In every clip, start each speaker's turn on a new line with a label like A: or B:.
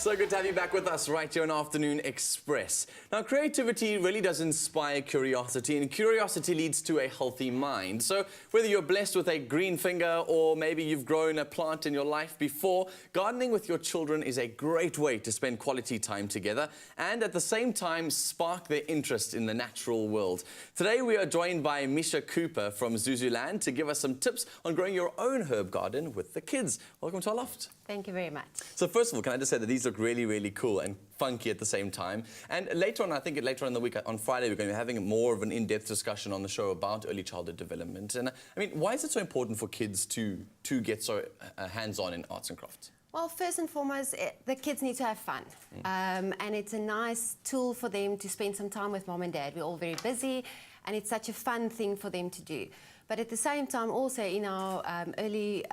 A: So good to have you back with us right here on Afternoon Express. Now, creativity really does inspire curiosity, and curiosity leads to a healthy mind. So whether you're blessed with a green finger or maybe you've grown a plant in your life before, gardening with your children is a great way to spend quality time together and at the same time spark their interest in the natural world. Today we are joined by Misha Cooper from Zuzuland to give us some tips on growing your own herb garden with the kids. Welcome to our loft.
B: Thank you very much.
A: So first of all, can I just say that these look really, really cool and funky at the same time. And later on, I think later on in the week, on Friday, we're going to be having more of an in-depth discussion on the show about early childhood development. And I mean, why is it so important for kids to get so hands-on in arts and crafts?
B: Well, first and foremost, the kids need to have fun. And it's a nice tool for them to spend some time with mom and dad. We're all very busy, and it's such a fun thing for them to do. But at the same time, also in our early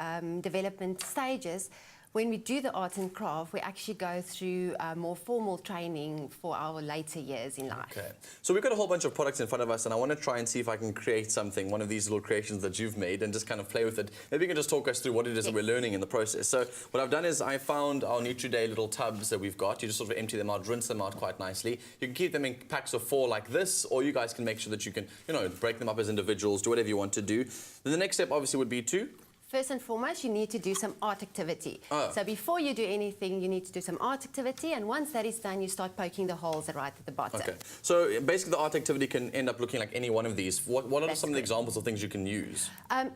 B: development stages, when we do the art and craft, we actually go through more formal training for our later years in life.
A: Okay. So we've got a whole bunch of products in front of us, and I want to try and see if I can create something, one of these little creations that you've made, and just kind of play with it. Maybe you can just talk us through what it is that we're learning in the process. So what I've done is I found our NutriDay little tubs that we've got. You just sort of empty them out, rinse them out quite nicely. You can keep them in packs of 4 like this, or you guys can make sure that you can, you know, break them up as individuals, do whatever you want to do. Then the next step obviously would be to...
B: First and foremost, you need to do some art activity.
A: Oh.
B: So before you do anything, you need to do some art activity, and once that is done, you start poking the holes right at the bottom.
A: Okay. So basically the art activity can end up looking like any one of these. What are some of the examples of things you can use?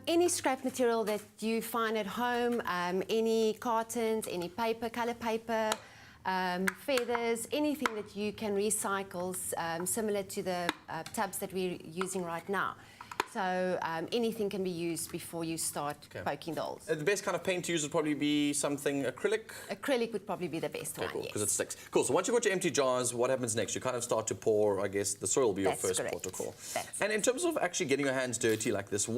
B: Any scrap material that you find at home, any cartons, any paper, color paper, feathers, anything that you can recycle, similar to the tubs that we're using right now. So anything can be used before you start poking the holes.
A: The best kind of paint to use would probably be something acrylic?
B: Acrylic would probably be the best one,
A: cool,
B: yes.
A: because it sticks. Cool, so once you've got your empty jars, what happens next? You kind of start to pour, I guess, the soil will be your first port of call. And in terms of actually getting your hands dirty like this,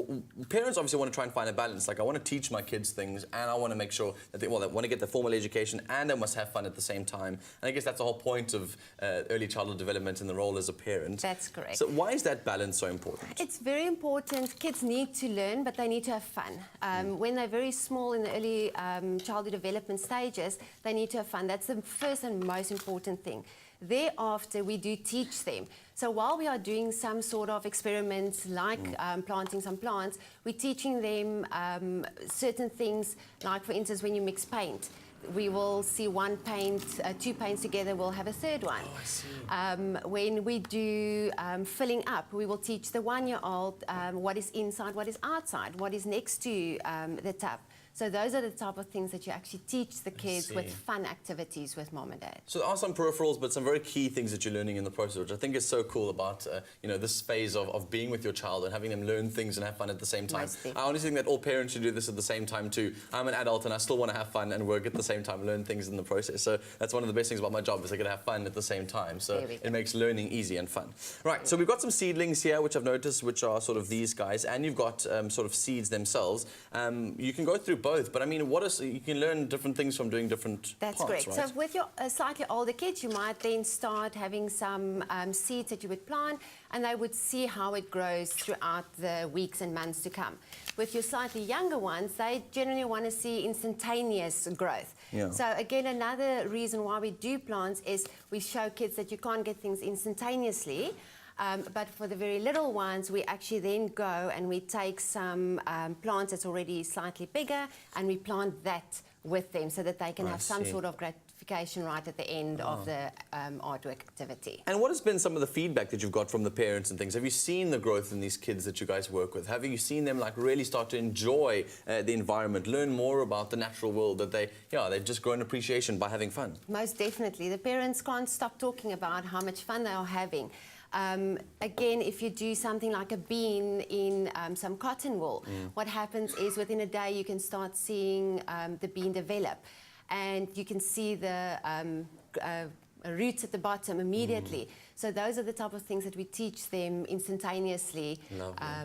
A: parents obviously want to try and find a balance. Like, I want to teach my kids things, and I want to make sure that they want to get the formal education, and they must have fun at the same time. And I guess that's the whole point of early childhood development and the role as a parent.
B: That's correct.
A: So why is that balance so important?
B: It's very important. Kids need to learn, but they need to have fun. When they're very small in the early childhood development stages, they need to have fun. That's the first and most important thing. Thereafter, we do teach them. So while we are doing some sort of experiments like planting some plants, we're teaching them certain things, like, for instance, when you mix paint. We will see one paint, 2 paints together, we'll have a third one.
A: Oh, I see.
B: When we do filling up, we will teach the 1-year-old what is inside, what is outside, what is next to the tub. So those are the type of things that you actually teach the kids with fun activities with mom and dad.
A: So there are some peripherals, but some very key things that you're learning in the process, which I think is so cool about you know, this phase of being with your child and having them learn things and have fun at the same time. I honestly think that all parents should do this at the same time too. I'm an adult and I still want to have fun and work at the same time, learn things in the process. So that's one of the best things about my job, is I get to have fun at the same time. So it makes learning easy and fun. Right, so we've got some seedlings here, which I've noticed, which are sort of these guys, and you've got sort of seeds themselves. You can go through both, but I mean, you can learn different things from doing different
B: That's
A: parts,
B: correct.
A: right?
B: So with your slightly older kids, you might then start having some seeds that you would plant, and they would see how it grows throughout the weeks and months to come. With your slightly younger ones, they generally want to see instantaneous growth.
A: Yeah.
B: So again, another reason why we do plants is we show kids that you can't get things instantaneously. But for the very little ones, we actually then go and we take some plants that's already slightly bigger, and we plant that with them so that they can have some sort of gratification right at the end of the artwork activity.
A: And what has been some of the feedback that you've got from the parents and things? Have you seen the growth in these kids that you guys work with? Have you seen them like really start to enjoy the environment, learn more about the natural world, that they've just grown appreciation by having fun?
B: Most definitely. The parents can't stop talking about how much fun they are having. Again, if you do something like a bean in some cotton wool, what happens is within a day you can start seeing the bean develop, and you can see the roots at the bottom immediately. So those are the type of things that we teach them instantaneously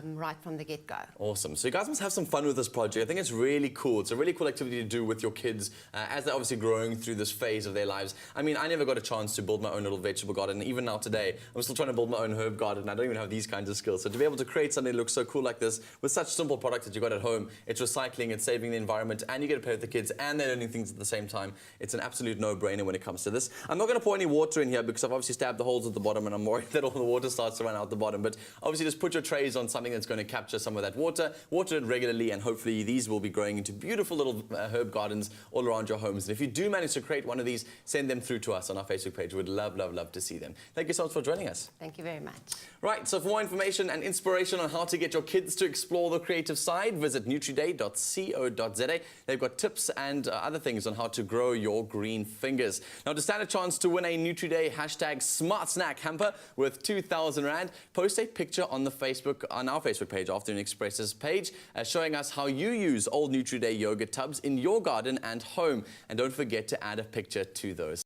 B: right from the get-go.
A: Awesome. So you guys must have some fun with this project. I think it's really cool. It's a really cool activity to do with your kids as they're obviously growing through this phase of their lives. I mean, I never got a chance to build my own little vegetable garden. Even now today, I'm still trying to build my own herb garden. I don't even have these kinds of skills. So to be able to create something that looks so cool like this with such simple products that you got at home, it's recycling, it's saving the environment, and you get to play with the kids and they're learning things at the same time. It's an absolute no-brainer when it comes to this. I'm not going to pour any water in here because I've obviously stabbed the holes at the bottom and I'm worried that all the water starts to run out the bottom. But obviously just put your trays on something that's going to capture some of that water, water it regularly, and hopefully these will be growing into beautiful little herb gardens all around your homes. And if you do manage to create one of these, send them through to us on our Facebook page. We'd love, love, love to see them. Thank you so much for joining us.
B: Thank you very much.
A: Right, so for more information and inspiration on how to get your kids to explore the creative side, visit nutriday.co.za. They've got tips and other things on how to grow your green fingers. Now, to stand a chance to win a Nutriday #SmartSnack hamper worth 2,000 Rand, post a picture on our Facebook page, Afternoon Express's page, showing us how you use old Nutriday yogurt tubs in your garden and home. And don't forget to add a picture to those.